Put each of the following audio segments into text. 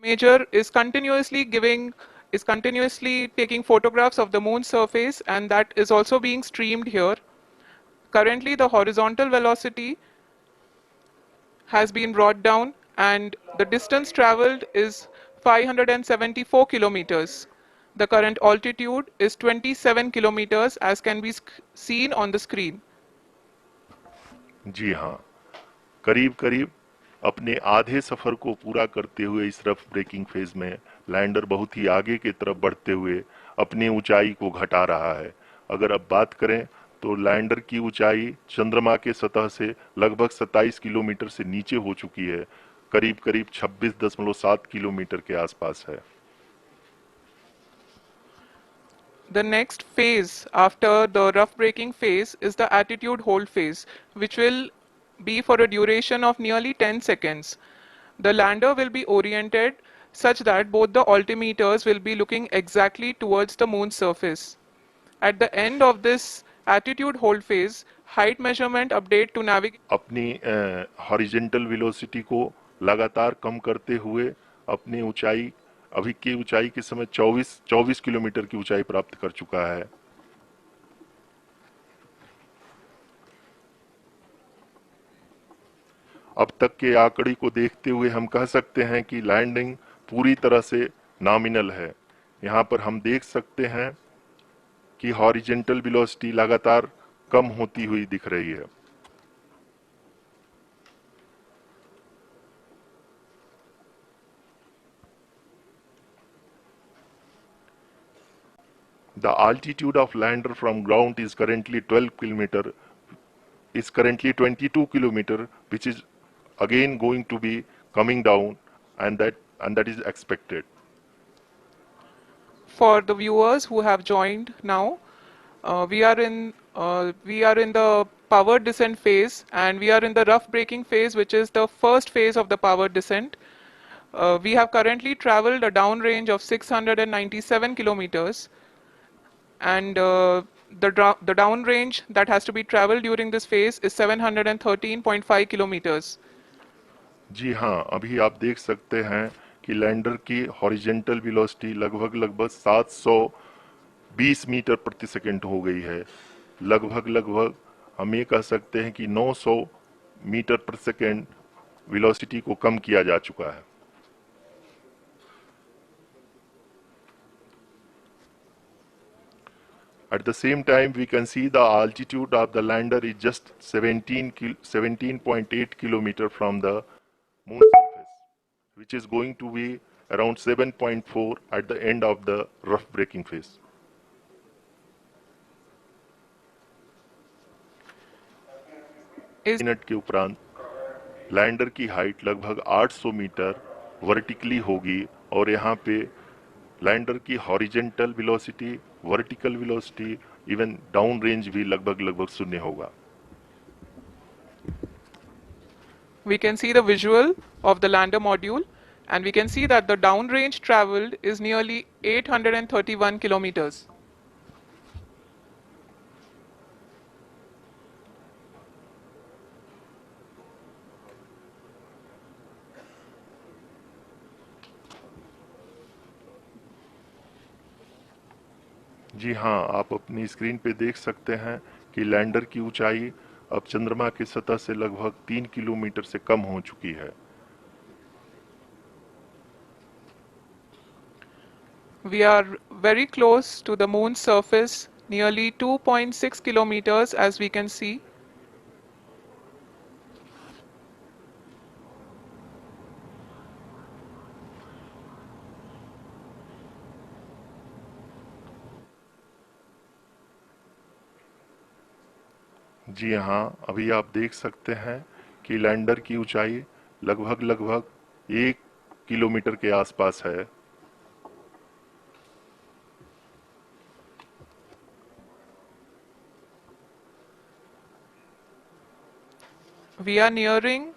Major is continuously taking photographs of the moon's surface, and that is also being streamed here. Currently, the horizontal velocity has been brought down, and the distance traveled is 574 kilometers. The current altitude is 27 kilometers, as can be seen on the screen. जी हाँ, करीब करीब अपने आधे सफर को पूरा करते हुए इस रफ ब्रेकिंग फेज में लैंडर बहुत ही आगे की तरफ बढ़ते हुए अपनी ऊंचाई को घटा रहा है। अगर अब बात करें तो लैंडर की ऊंचाई चंद्रमा के सतह से लगभग 27 किलोमीटर से नीचे हो चुकी है, करीब करीब 26.7 किलोमीटर के आसपास है। The next phase after the rough braking phase is the attitude hold phase, which will be for a duration of nearly 10 seconds. The lander will be oriented such that both the altimeters will be looking exactly towards the moon's surface. At the end of this attitude hold phase, height measurement update to navigate अपनी horizontal velocity को लगातार कम करते हुए अपनी ऊंचाई अभी की ऊंचाई के समय 24 किलोमीटर की ऊंचाई प्राप्त कर चुका है। अब तक के आंकड़े को देखते हुए हम कह सकते हैं कि लैंडिंग पूरी तरह से नॉमिनल है। यहाँ पर हम देख सकते हैं कि हॉरिजेंटल वेलोसिटी लगातार कम होती हुई दिख रही है। The altitude of lander from ground is currently 22 kilometer, which is again going to be coming down, and that is expected. for the viewers who have joined now. We are in the powered descent phase, and we are in the rough braking phase, which is the first phase of the powered descent. We have currently traveled a downrange of 697 kilometers, and the downrange that has to be traveled during this phase is 713.5 kilometers. जी हाँ, अभी आप देख सकते हैं कि lander की horizontal velocity लगभग 720 metre प्रति सेकंड हो गई है। लगभग हम ये कह सकते हैं कि 900 मीटर प्रति सेकंड वेलोसिटी को कम किया जा चुका है। At the same time, we can see the altitude of the lander is just 17.8 kilometer from the moon surface, which is going to be around 7.4 at the end of the rough braking phase. Minute के उपरांत lander की height लगभग 800 metre vertically होगी और यहाँ पे lander की horizontal velocity, vertical velocity, even down range भी लगभग शून्य होगा। We can see the visual of the lander module, and we can see that the downrange traveled is nearly 831 kilometers. जी हाँ, आप अपनी स्क्रीन पे देख सकते हैं कि लैंडर की ऊंचाई अब चंद्रमा की सतह से लगभग 3 किलोमीटर से कम हो चुकी है। We are very close to the moon's surface, nearly 2.6 kilometers, as we can see. जी हाँ, अभी आप देख सकते हैं कि लैंडर की ऊंचाई लगभग 1 किलोमीटर के आसपास है। We are nearing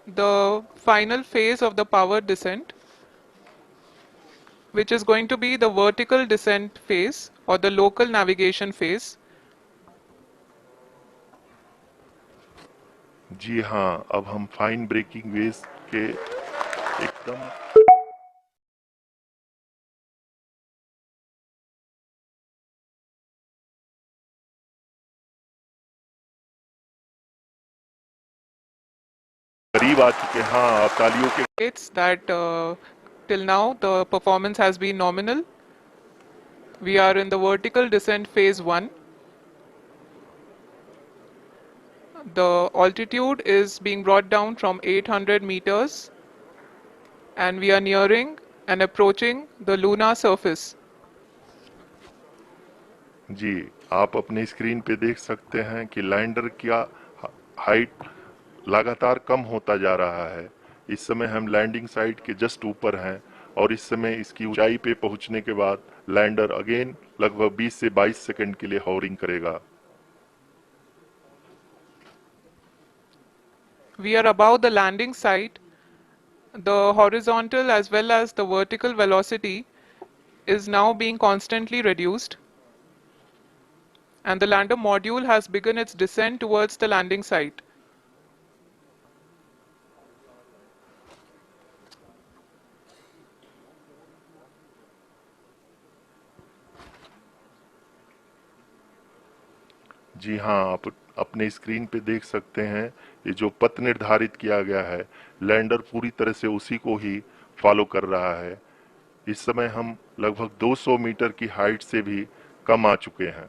the final phase of the powered descent, which is going to be the vertical descent phase or the local navigation phase. जी हाँ, अब हम फाइन ब्रेकिंग वेज के एकदम करीब आ चुके हैं। हाँ, आप तालियों के It's that till now the performance has been nominal. We are in the vertical descent phase 1. The altitude is being brought down from 800 meters and we are nearing and approaching the lunar surface. जी, आप अपने screen पे देख सकते हैं कि lander का height लगातार कम होता जा रहा है। इस समय हम लैंडिंग साइट के जस्ट ऊपर हैं और इस समय इसकी ऊंचाई पे पहुंचने के बाद लैंडर अगेन लगभग 20 से 22 सेकंड के लिए हॉवरिंग करेगा। We are above the landing site. The horizontal as well as the vertical velocity is now being constantly reduced and the lander module has begun its descent towards the landing site. जी हाँ, आप अपने screen पे देख सकते हैं ये जो पथ निर्धारित किया गया है, लैंडर पूरी तरह से उसी को ही फॉलो कर रहा है। इस समय हम लगभग 200 मीटर की हाइट से भी कम आ चुके हैं।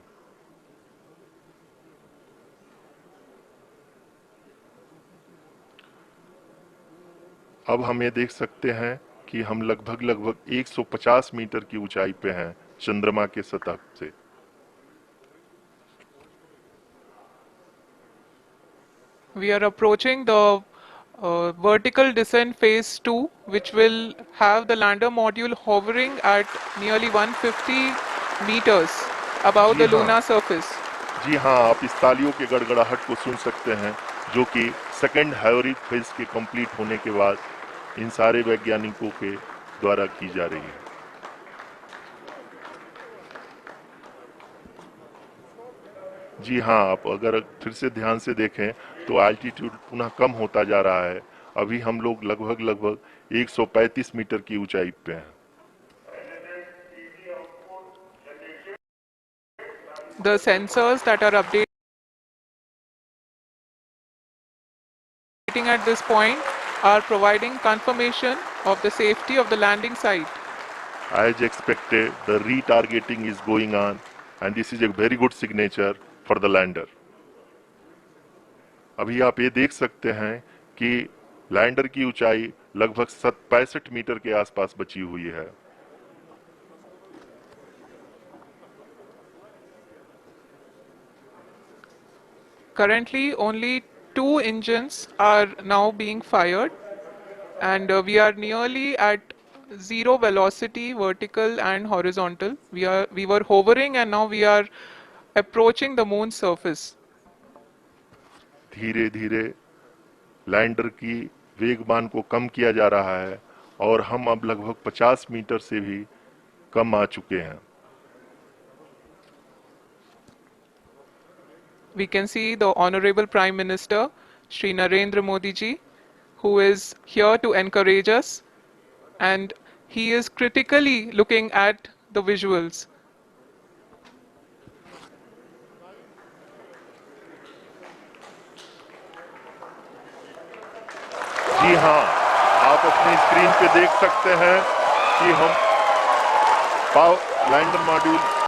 अब हम ये देख सकते हैं कि हम लगभग 150 मीटर की ऊंचाई पे हैं चंद्रमा के सतह से। We are approaching the vertical descent phase 2, which will have the lander module hovering at nearly 150 meters above ji the हाँ, lunar surface. जी हाँ, आप इस तालियों के गड़गड़ाहट को सुन सकते हैं जो कि सेकंड हाइवरिक फेज के कंप्लीट होने के बाद इन सारे वैज्ञानिकों के द्वारा की जा रही है। जी हाँ, आप अगर फिर से ध्यान से देखें तो एल्टीट्यूड पुनः कम होता जा रहा है। अभी हम लोग लगभग 135 मीटर की ऊंचाई पे हैं। The sensors that are updating at this point are providing confirmation of the safety of the landing site. As expected, the retargeting is going on and this is a very good signature for the lander. अभी आप ये देख सकते हैं कि lander की ऊंचाई लगभग 65 मीटर के आसपास बची हुई है। Currently, only 2 engines are now being fired, and we are nearly at zero velocity, vertical and horizontal. We were hovering, and now we are approaching the moon's surface. धीरे धीरे लैंडर की वेगमान को कम किया जा रहा है और हम अब लगभग 50 मीटर से भी कम आ चुके हैं। We can see the Honorable Prime Minister, Shri Narendra Modi ji, who is here to encourage us, and he is critically looking at the visuals. जी हाँ, आप अपनी स्क्रीन पे देख सकते हैं कि हम लैंडर मॉड्यूल